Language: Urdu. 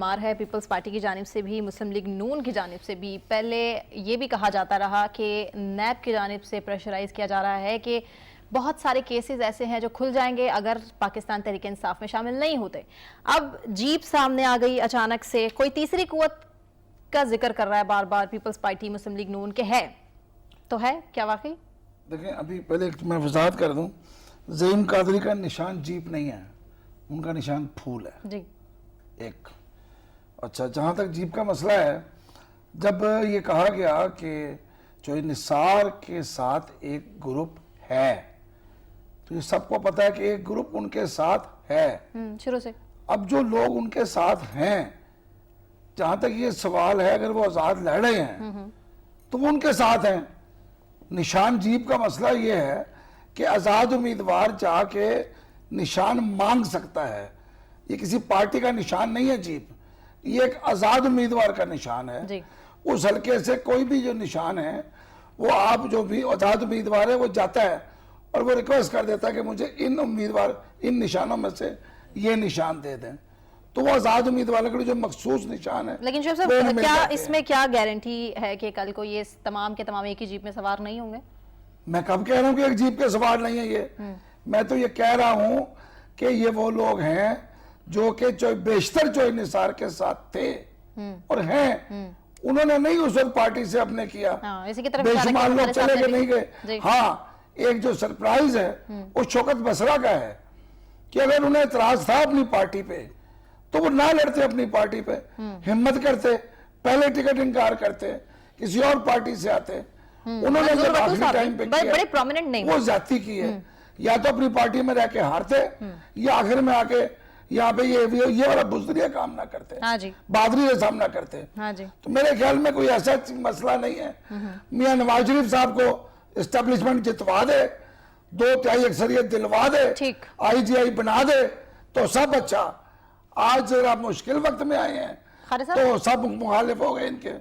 مار ہے پیپلز پارٹی کی جانب سے بھی، مسلم لیگ نون کی جانب سے بھی۔ پہلے یہ بھی کہا جاتا رہا کہ نیب کی جانب سے پریشرائز کیا جا رہا ہے کہ بہت سارے کیسز ایسے ہیں جو کھل جائیں گے اگر پاکستان تحریک انصاف میں شامل نہیں ہوتے۔ اب جیپ سامنے آ گئی اچانک سے، کوئی تیسری قوت کا ذکر کر رہا ہے بار بار پیپلز پارٹی مسلم لیگ نون کے ہے تو ہے کیا واقعی؟ دیکھیں ابھی پہلے میں وضاحت کر دوں، زعیم قادری کا نشان جیپ نہیں ہے، ان کا نشان پھول ہے۔ جی ایک اچھا، جہاں تک جیپ کا مسئلہ ہے، جب یہ کہا گیا کہ جو نثار کے ساتھ ایک گروپ ہے تو یہ سب کو پتا ہے کہ ایک گروپ ان کے ساتھ ہے شروع سے۔ اب جو لوگ ان کے ساتھ ہیں، جہاں تک یہ سوال ہے اگر وہ آزاد لڑ رہے ہیں تو وہ ان کے ساتھ ہیں۔ نشان جیپ کا مسئلہ یہ ہے کہ آزاد امیدوار جا کے نشان مانگ سکتا ہے، یہ کسی پارٹی کا نشان نہیں ہے جیپ، یہ ایک آزاد امیدوار کا نشان ہے۔ جی اس حلقے سے کوئی بھی جو نشان ہے وہ آپ جو بھی آزاد امیدوار ہے وہ جاتا ہے اور وہ ریکویسٹ کر دیتا ہے کہ مجھے ان نشانوں میں سے یہ نشان دے دیں، تو وہ آزاد امیدوار کے لیے جو مخصوص نشان ہے۔ لیکن شیخ صاحب کیا اس میں کیا گارنٹی ہے کہ کل کو یہ تمام کے تمام ایک ہی جیپ میں سوار نہیں ہوں گے؟ میں کب کہہ رہا ہوں کہ ایک جیپ کے سوار نہیں ہے یہ، میں تو یہ کہہ رہا ہوں کہ یہ وہ لوگ ہیں جو کہ بیشتر جو نثار کے ساتھ تھے اور ہیں، انہوں نے نہیں اس وقت پارٹی سے اپنے کیا، بے شمار لوگ چلے گئے نہیں گئے۔ ہاں ایک جو سرپرائز ہے وہ شوکت بصرہ کا ہے کہ اگر انہیں اعتراض تھا اپنی پارٹی پہ تو وہ نہ لڑتے اپنی پارٹی پہ، ہمت کرتے، پہلے ٹکٹ انکار کرتے، کسی اور پارٹی سے آتے۔ انہوں نے جب آخری ٹائم پہ کیا وہ زیادتی کی ہے، یا تو اپنی پارٹی میں رہ کے ہارتے یا آخر میں آ کے یہاں پہ یہ والا بزدلیہ کام نہ کرتے، بہادری سے سامنا کرتے۔ تو میرے خیال میں کوئی ایسا مسئلہ نہیں ہے۔ میاں نواز شریف صاحب کو اسٹیبلشمنٹ جتوا دے، 2/3 اکثریت دلوا دے، IGI بنا دے تو سب اچھا۔ آج ذرا مشکل وقت میں آئے ہیں تو سب مخالف ہو گئے ان کے۔